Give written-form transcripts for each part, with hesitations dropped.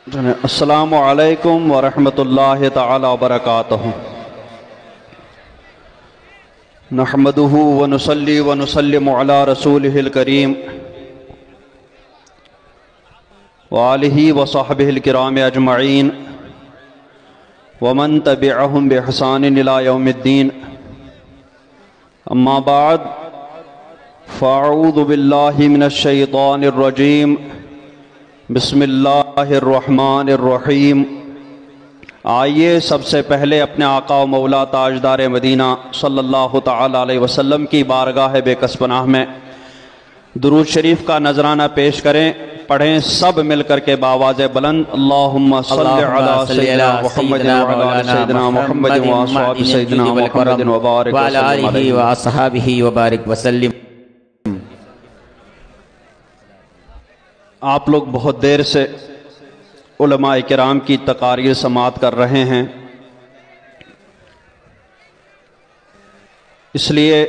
السلام علیکم ورحمۃ اللہ تعالی وبرکاتہ۔ نحمدہ ونصلی ونسلم علی رسولہ الکریم وآلہ وصحبہ الکرام اجمعین ومن تبعہم بإحسان الی یوم الدین، اما بعد فاعوذ باللہ من الشیطان الرجیم، بسم اللہ الرحمن الرحیم۔ آئیے سب سے پہلے اپنے آقا و مولا تاجدار مدینہ صلی اللہ تعالی علیہ وسلم کی بارگاہ بے کس پناہ میں درود شریف کا نذرانہ پیش کریں۔ پڑھیں سب مل کر کے بآواز بلند، اللہم صلی علی سیدنا محمد وعلی سیدنا محمد وآصحاب سیدنا محمد وبارک وسلم علیہ وآصحابہ وبارک وسلم۔ آپ لوگ بہت دیر سے علماء کرام کی تقاریر سماعت کر رہے ہیں، اس لیے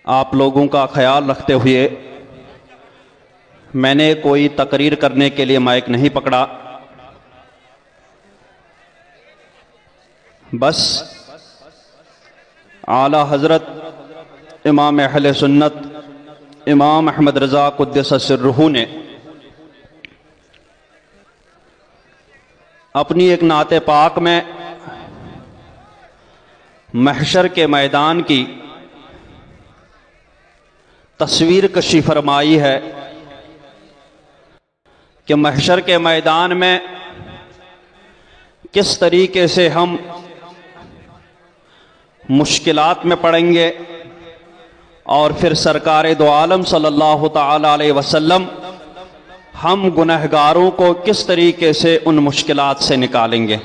آپ لوگوں کا خیال رکھتے ہوئے میں نے کوئی تقریر کرنے کے لیے مائک نہیں پکڑا، بس اعلیٰ حضرت امام اہل سنت امام احمد رضا قدس سرہ نے اپنی ایک نعت پاک میں محشر کے میدان کی تصویر کشی فرمائی ہے کہ محشر کے میدان میں کس طریقے سے ہم مشکلات میں پڑیں گے، اور پھر سرکار دو عالم صلی اللہ تعالی علیہ وسلم ہم گنہگاروں کو کس طریقے سے ان مشکلات سے نکالیں گے۔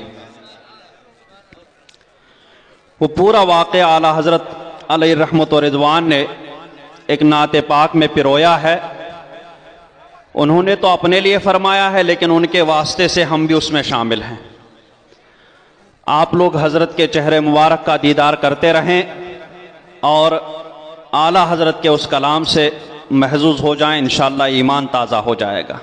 وہ پورا واقعہ اعلیٰ حضرت علیہ رحمت و رضوان نے ایک نعت پاک میں پرویا ہے۔ انہوں نے تو اپنے لیے فرمایا ہے، لیکن ان کے واسطے سے ہم بھی اس میں شامل ہیں۔ آپ لوگ حضرت کے چہرے مبارک کا دیدار کرتے رہیں اور اعلیٰ حضرت کے اس کلام سے محظوظ ہو جائیں، انشاءاللہ ایمان تازہ ہو جائے گا۔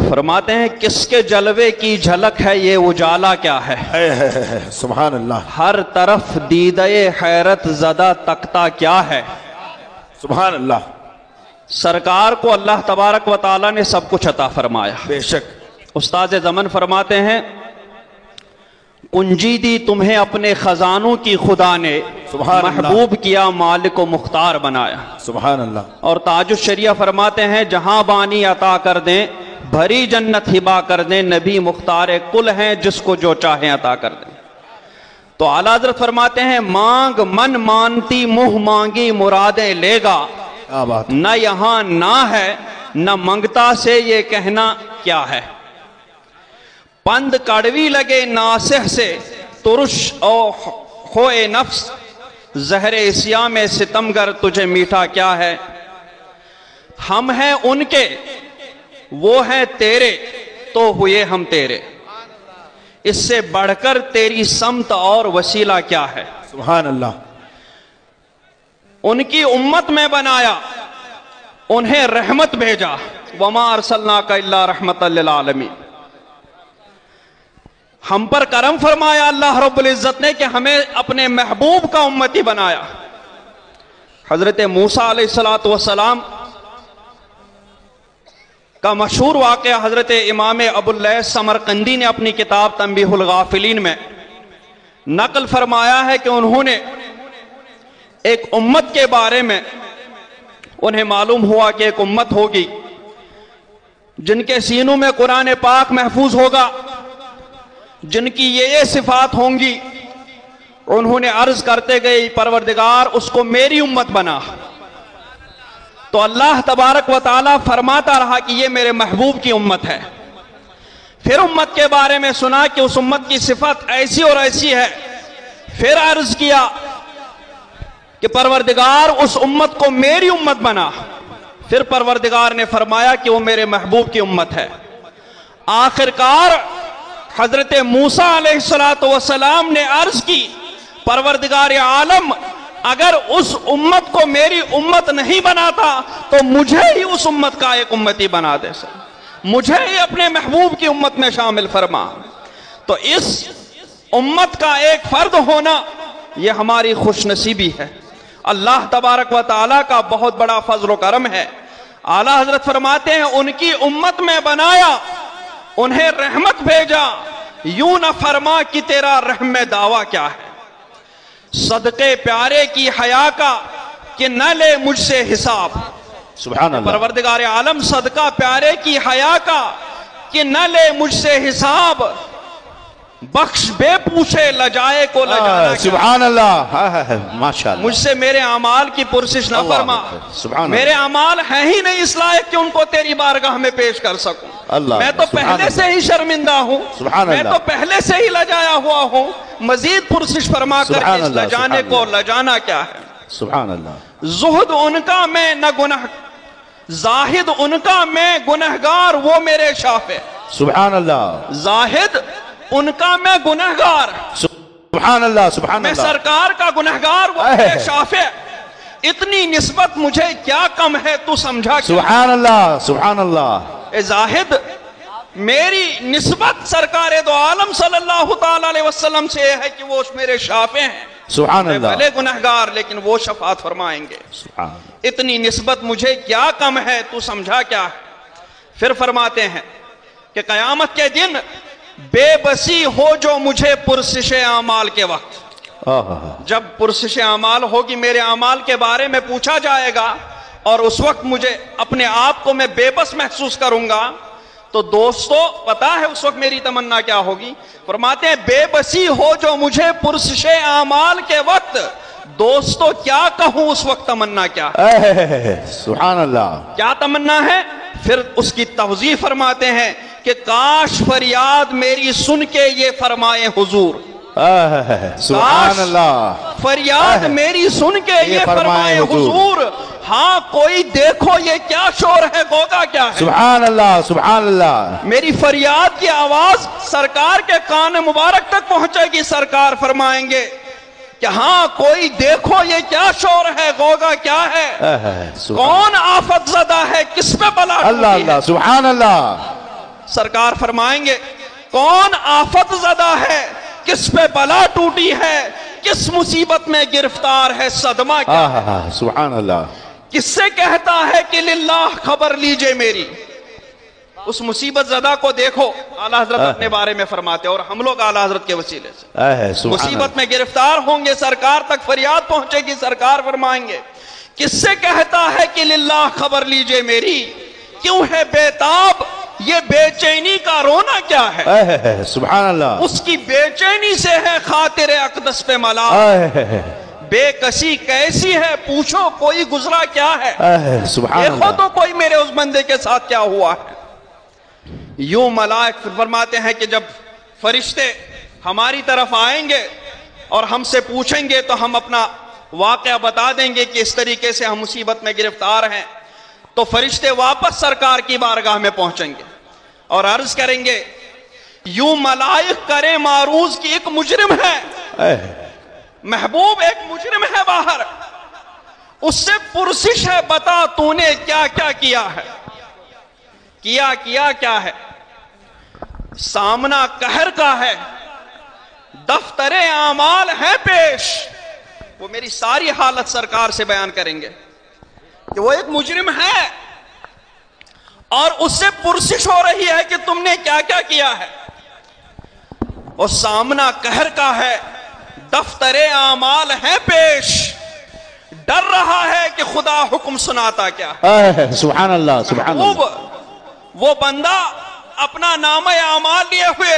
فرماتے ہیں کس کے جلوے کی جھلک ہے یہ اجالا کیا ہے، سبحان اللہ۔ ہر طرف دیدے حیرت زدہ تکتا کیا ہے۔ سبحان اللہ۔ سرکار کو اللہ تبارک و تعالی نے سب کچھ عطا فرمایا، بے شک۔ استاذ زمن فرماتے ہیں کنجی دی تمہیں اپنے خزانوں کی خدا نے، محبوب کیا مالک و مختار بنایا۔ سبحان اللہ۔ اور تاج الشریعہ فرماتے ہیں جہاں بانی عطا کر دیں، بھری جنت ہبا کر دیں، نبی مختار کل ہیں جس کو جو چاہیں عطا کر دیں۔ تو اعلیٰ حضرت فرماتے ہیں مانگ من مانتی منہ مانگی مرادیں لے گا، نہ یہاں نہ ہے نہ منگتا سے یہ کہنا کیا ہے۔ پند کڑوی لگے ناصح سے ترش او خوئے نفس، زہر اسیاں میں ستمگر تجھے میٹھا کیا ہے۔ ہم ہیں ان کے وہ ہیں تیرے تو ہوئے ہم تیرے، اس سے بڑھ کر تیری سمت اور وسیلہ کیا ہے۔ سبحان اللہ۔ ان کی امت میں بنایا، انہیں رحمت بھیجا، وما ارسلناک الا رحمت للعالمین۔ ہم پر کرم فرمایا اللہ رب العزت نے کہ ہمیں اپنے محبوب کا امتی بنایا۔ حضرت موسیٰ علیہ السلام کا مشہور واقعہ حضرت امام ابو اللیث سمرقندی نے اپنی کتاب تنبیہ الغافلین میں نقل فرمایا ہے کہ انہوں نے ایک امت کے بارے میں انہیں معلوم ہوا کہ ایک امت ہوگی جن کے سینوں میں قرآن پاک محفوظ ہوگا، جن کی یہ صفات ہوں گی۔ انہوں نے عرض کرتے گئے پروردگار اس کو میری امت بنا۔ تو اللہ تبارک و تعالی فرماتا رہا کہ یہ میرے محبوب کی امت ہے۔ پھر امت کے بارے میں سنا کہ اس امت کی صفت ایسی اور ایسی ہے، پھر عرض کیا کہ پروردگار اس امت کو میری امت بنا۔ پھر پروردگار نے فرمایا کہ وہ میرے محبوب کی امت ہے۔ آخرکار حضرت موسیٰ علیہ السلام نے عرض کی پروردگار عالم اگر اس امت کو میری امت نہیں بناتا تو مجھے ہی اس امت کا ایک امتی بنا دے سر، مجھے ہی اپنے محبوب کی امت میں شامل فرما۔ تو اس امت کا ایک فرد ہونا یہ ہماری خوش نصیبی ہے، اللہ تبارک و تعالیٰ کا بہت بڑا فضل و کرم ہے۔ اعلیٰ حضرت فرماتے ہیں ان کی امت میں بنایا، انہیں رحمت بھیجا، یوں نہ فرما کہ تیرا رحم میں دعویٰ کیا ہے، صدقے پیارے کی حیا کا کہ نہ لے مجھ سے حساب۔ سبحان اللہ، پروردگار عالم صدقہ پیارے کی حیا کا کہ نہ لے مجھ سے حساب، بخش بے پوچھے لجائے کو لجانا کیا۔ سبحان اللہ، ماشاء اللہ، مجھ سے میرے اعمال کی پرسش نہ فرما، سبحان میرے اعمال ہیں ہی نہیں اس لائق کہ ان کو تیری بارگاہ میں پیش کر سکوں، میں تو پہلے سے ہی شرمندہ ہوں، میں تو پہلے سے ہی لجایا ہوا ہوں، مزید پرسش فرما کر کے اس لجانے کو لجانا کیا ہے۔ سبحان اللہ، زہد ان کا میں نہ گناہ، زاہد ان کا میں گنہگار وہ میرے شافع۔ سبحان اللہ، زاہد ان کا میں گنہگار، سبحان اللہ، سبحان میں اللہ، سرکار کا گنہگار وہ میرے شافع۔ اتنی نسبت مجھے کیا کم ہے تو سمجھا کیا؟ سبحان اللہ، سبحان اللہ، اے زاہد میری نسبت سرکار دو عالم صلی اللہ تعالی علیہ وسلم سے ہے کہ وہ میرے شافع ہیں، سبحان میں اللہ، بھلے گنہگار لیکن وہ شفاعت فرمائیں گے۔ سبحان اللہ، اتنی نسبت مجھے کیا کم ہے تو سمجھا کیا ہے؟ پھر فرماتے ہیں کہ قیامت کے دن بے بسی ہو جو مجھے پرسش اعمال کے وقت، جب پرسش اعمال ہوگی میرے اعمال کے بارے میں پوچھا جائے گا اور اس وقت مجھے اپنے آپ کو میں بے بس محسوس کروں گا، تو دوستو پتا ہے اس وقت میری تمنا کیا ہوگی؟ فرماتے ہیں بے بسی ہو جو مجھے پرسش اعمال کے وقت، دوستو کیا کہوں اس وقت تمنا کیا ہے؟ سبحان اللہ، کیا تمنا ہے؟ پھر اس کی توضیح فرماتے ہیں کہ کاش فریاد میری سن کے یہ فرمائے حضور، سبحان اللہ، فریاد میری سن کے یہ فرمائے حضور، ہاں کوئی دیکھو یہ کیا شور ہے گوگا کیا ہے۔ سبحان اللہ، سبحان اللہ، میری فریاد کی آواز سرکار کے کان مبارک تک پہنچے گی، سرکار فرمائیں گے کہ ہاں کوئی دیکھو یہ کیا شور ہے گوگا کیا ہے، کون آفت زدہ ہے کس پہ بلا اللہ اللہ، سبحان اللہ، سرکار فرمائیں گے کون آفت زدہ ہے کس پہ بلا ٹوٹی ہے، کس مصیبت میں گرفتار ہے صدمہ کیا ہے، سبحان اللہ، کس سے کہتا ہے کہ للہ خبر لیجئے میری۔ اس مصیبت زدہ کو دیکھو، اعلیٰ حضرت اپنے بارے میں فرماتے ہیں اور ہم لوگ اعلیٰ حضرت کے وسیلے سے مصیبت میں گرفتار ہوں گے، سرکار تک فریاد پہنچے گی، سرکار فرمائیں گے کس سے کہتا ہے کہ للہ خبر لیجئے میری، کیوں ہے بےتاب یہ بے چینی کا رونا کیا ہے، سبحان اللہ، اس کی بے چینی سے ہے خاطر اقدس پہ ملا، بے کسی کیسی ہے پوچھو کوئی گزرا کیا ہے، دیکھو تو کوئی میرے اس بندے کے ساتھ کیا ہوا ہے۔ یوں ملائک فرماتے ہیں کہ جب فرشتے ہماری طرف آئیں گے اور ہم سے پوچھیں گے تو ہم اپنا واقعہ بتا دیں گے کہ اس طریقے سے ہم مصیبت میں گرفتار ہیں، تو فرشتے واپس سرکار کی بارگاہ میں پہنچیں گے اور عرض کریں گے یوں ملائک کریں معروض کی ایک مجرم ہے، محبوب ایک مجرم ہے باہر، اس سے پرسش ہے بتا تو نے کیا کیا کیا ہے، کیا کیا ہے، سامنا قہر کا ہے، دفتر اعمال ہے پیش، وہ میری ساری حالت سرکار سے بیان کریں گے کہ وہ ایک مجرم ہے اور اس سے پرسش ہو رہی ہے کہ تم نے کیا کیا کیا ہے، اور سامنا قہر کا ہے، دفتر اعمال ہے پیش، ڈر رہا ہے کہ خدا حکم سناتا کیا ہے۔ سبحان اللہ، سبحان اللہ، وہ بندہ اپنا نام اعمال لیے ہوئے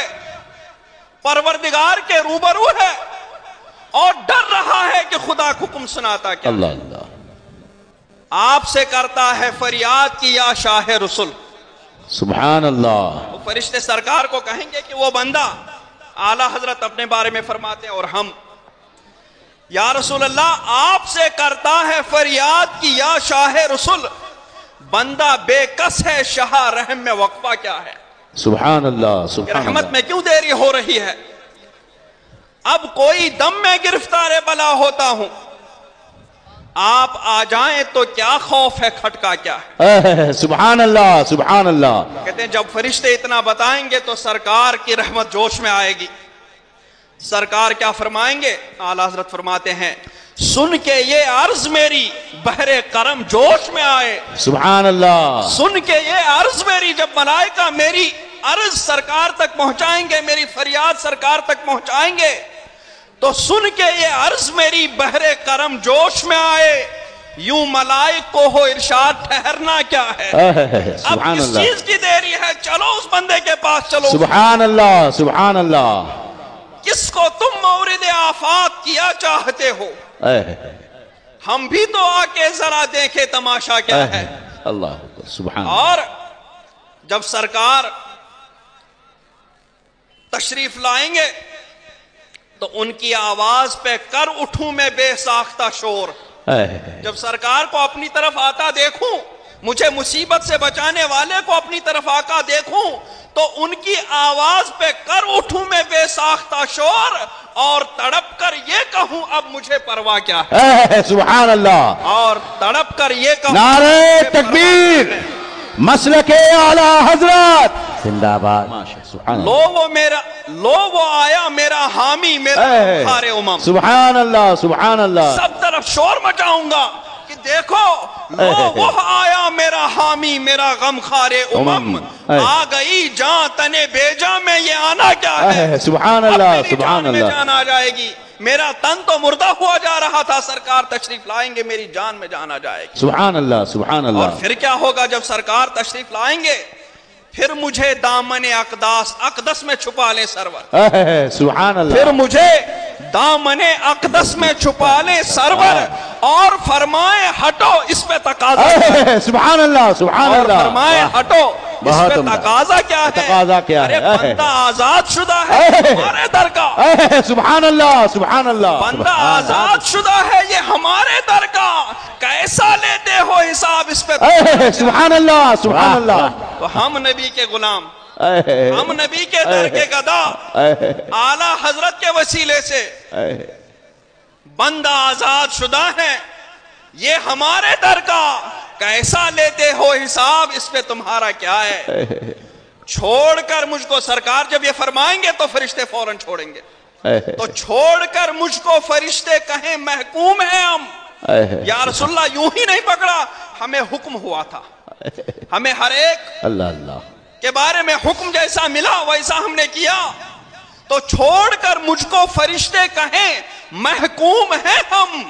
پروردگار کے روبرو ہے اور ڈر رہا ہے کہ خدا حکم سناتا کیا، اللہ اللہ، آپ سے کرتا ہے فریاد کی یا شاہ رسول، سبحان اللہ، وہ فرشتے سرکار کو کہیں گے کہ وہ بندہ، اعلیٰ حضرت اپنے بارے میں فرماتے ہیں اور ہم، یا رسول اللہ آپ سے کرتا ہے فریاد کی یا شاہ رسول، بندہ بے کس ہے شاہ رحم میں وقفہ کیا ہے، سبحان اللہ، سبحان اللہ، رحمت میں کیوں دیری ہو رہی ہے، اب کوئی دم میں گرفتار بلا ہوتا ہوں، آپ آ جائیں تو کیا خوف ہے، کھٹکا کیا ہے؟ سبحان اللہ سبحان اللہ. کہتے ہیں جب فرشتے اتنا بتائیں گے تو سرکار کی رحمت جوش میں آئے گی. سرکار کیا فرمائیں گے؟ اعلیٰ حضرت فرماتے ہیں سن کے یہ عرض میری بحر کرم جوش میں آئے. سبحان اللہ. سن کے یہ عرض میری، جب ملائکہ میری عرض سرکار تک پہنچائیں گے، میری فریاد سرکار تک پہنچائیں گے، تو سن کے یہ عرض میری بحر کرم جوش میں آئے. یوں ملائک کو ہو ارشاد ٹھہرنا کیا ہے، اب کس چیز کی دیری ہے، چلو اس بندے کے پاس چلو. سبحان اللہ سبحان اللہ. کس کو تم مورد آفات کیا چاہتے ہو، ہم بھی تو آ کے ذرا دیکھے تماشا کیا ہے. اللہ سبحان. اور جب سرکار تشریف لائیں گے تو ان کی آواز پہ کر اٹھوں میں بے ساختہ شور. جب سرکار کو اپنی طرف آتا دیکھوں، مجھے مصیبت سے بچانے والے کو اپنی طرف آقا دیکھوں، تو ان کی آواز پہ کر اٹھوں میں بے ساختہ شور، اور تڑپ کر یہ کہوں اب مجھے پرواہ کیا ہے. سبحان اللہ. اور تڑپ کر یہ کہوں نعرہ تکبیر، مسلک اعلیٰ حضرت زندہ آباد. لو وہ آیا میرا حامی، میرا غمخوار امم. سبحان اللہ سبحان اللہ. سب طرف شور مچاؤں گا کہ دیکھو لو وہ آیا میرا حامی، میرا غمخوار امم. آ گئی جان تنے بیجا میں، یہ آنا کیا ہے. سبحان اللہ سبحان اللہ. اللہ. جان آ جائے گی، میرا تن تو مردہ ہوا جا رہا تھا، سرکار تشریف لائیں گے میری جان میں جان آ جائے گی. سبحان اللہ سبحان اور اللہ. پھر کیا ہوگا جب سرکار تشریف لائیں گے؟ پھر مجھے دامن اقدس میں چھپا لیں سرور. سبحان اللہ. پھر مجھے دامن اقدس میں چھپا لیں سرور، اور فرمائے ہٹو اس پہ تقاضا. سبحان اللہ سبحان اور اللہ. فرمائے ہٹو اس پہ تقاضا کیا ہے. تقاضا کیا ہے؟ ارے بندہ آزاد شدہ ہے ہمارے در کا. سبحان اللہ سبحان اللہ. بندہ آزاد شدہ ہے یہ ہمارے در کا، کیسا لیتے ہو حساب اس پہ. سبحان اللہ سبحان اللہ. تو ہم نبی کے غلام، ہم نبی کے در کے گدا، اعلیٰ حضرت کے وسیلے سے بندہ آزاد شدہ ہے، یہ ہمارے در کا، کیسا لیتے ہو حساب اس پہ تمہارا کیا ہے. چھوڑ کر مجھ کو، سرکار جب یہ فرمائیں گے تو فرشتے فوراً چھوڑیں گے. تو چھوڑ کر مجھ کو فرشتے کہیں محکوم ہیں ہم. یا رسول اللہ یوں ہی نہیں پکڑا، ہمیں حکم ہوا تھا، ہمیں ہر ایک اللہ اللہ کے بارے میں حکم جیسا ملا ویسا ہم نے کیا. تو چھوڑ کر مجھ کو فرشتے کہیں محکوم ہیں ہم،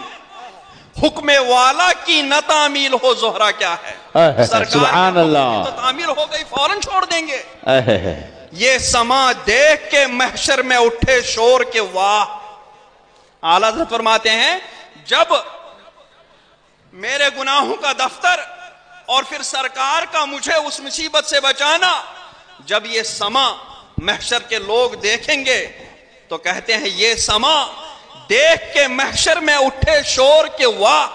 حکم والا کی نہ تعمیل ہو زہرا کیا ہے. سبحان اللہ. تو تعمیل ہو گئی فوراً چھوڑ دیں گے. یہ سما دیکھ کے محشر میں اٹھے شور کے واہ. اعلیٰ حضرت فرماتے ہیں جب میرے گناہوں کا دفتر اور پھر سرکار کا مجھے اس مصیبت سے بچانا، جب یہ سما محشر کے لوگ دیکھیں گے تو کہتے ہیں یہ سما دیکھ کے محشر میں اٹھے شور کے واہ.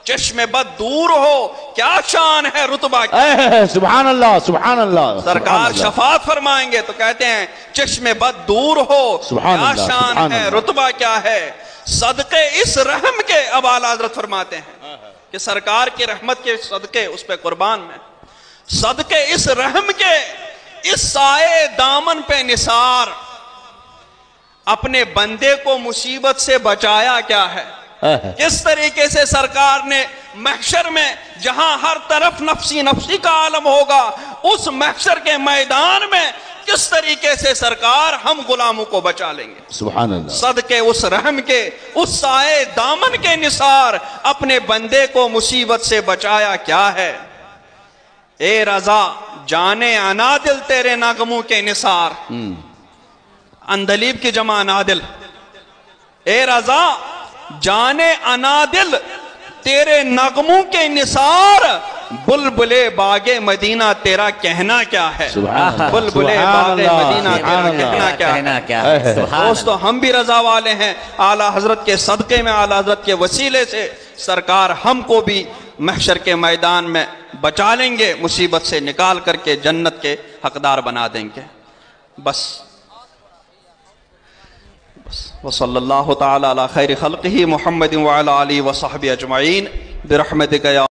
چشم بد دور ہو کیا شان ہے رتبہ کی. سبحان اللہ سبحان اللہ. سرکار شفاعت فرمائیں گے تو کہتے ہیں چشم بد دور ہو کیا شان ہے رتبہ کیا ہے. صدقے اس رحم کے، اب اعلیٰ حضرت فرماتے ہیں کہ سرکار کی رحمت کے صدقے اس پہ قربان میں، صدقے اس رحم کے اس سائے دامن پہ نثار، اپنے بندے کو مصیبت سے بچایا کیا ہے. کس طریقے سے سرکار نے محشر میں جہاں ہر طرف نفسی نفسی کا عالم ہوگا، اس محشر کے میدان میں کس طریقے سے سرکار ہم غلاموں کو بچا لیں گے. سبحان اللہ. صدقے اس رحم کے اس سائے دامن کے نثار، اپنے بندے کو مصیبت سے بچایا کیا ہے. اے رضا جانے انادل تیرے نغموں کے نثار. اندلیب کی جمع انادل. اے رضا جانے انادل تیرے نغموں کے نثار، بلبلے باغ مدینہ تیرا کہنا کیا ہے. بلبلے باغ مدینہ تیرا کہنا کیا ہے. دوستو ہم بھی رضا والے ہیں، اعلیٰ حضرت کے صدقے میں، اعلیٰ حضرت کے وسیلے سے سرکار ہم کو بھی محشر کے میدان میں بچا لیں گے، مصیبت سے نکال کر کے جنت کے حقدار بنا دیں گے. بس وصلی اللہ تعالی علی خیر خلقہ محمد وعلی آلہ وصحبہ اجمعین برحمتک یا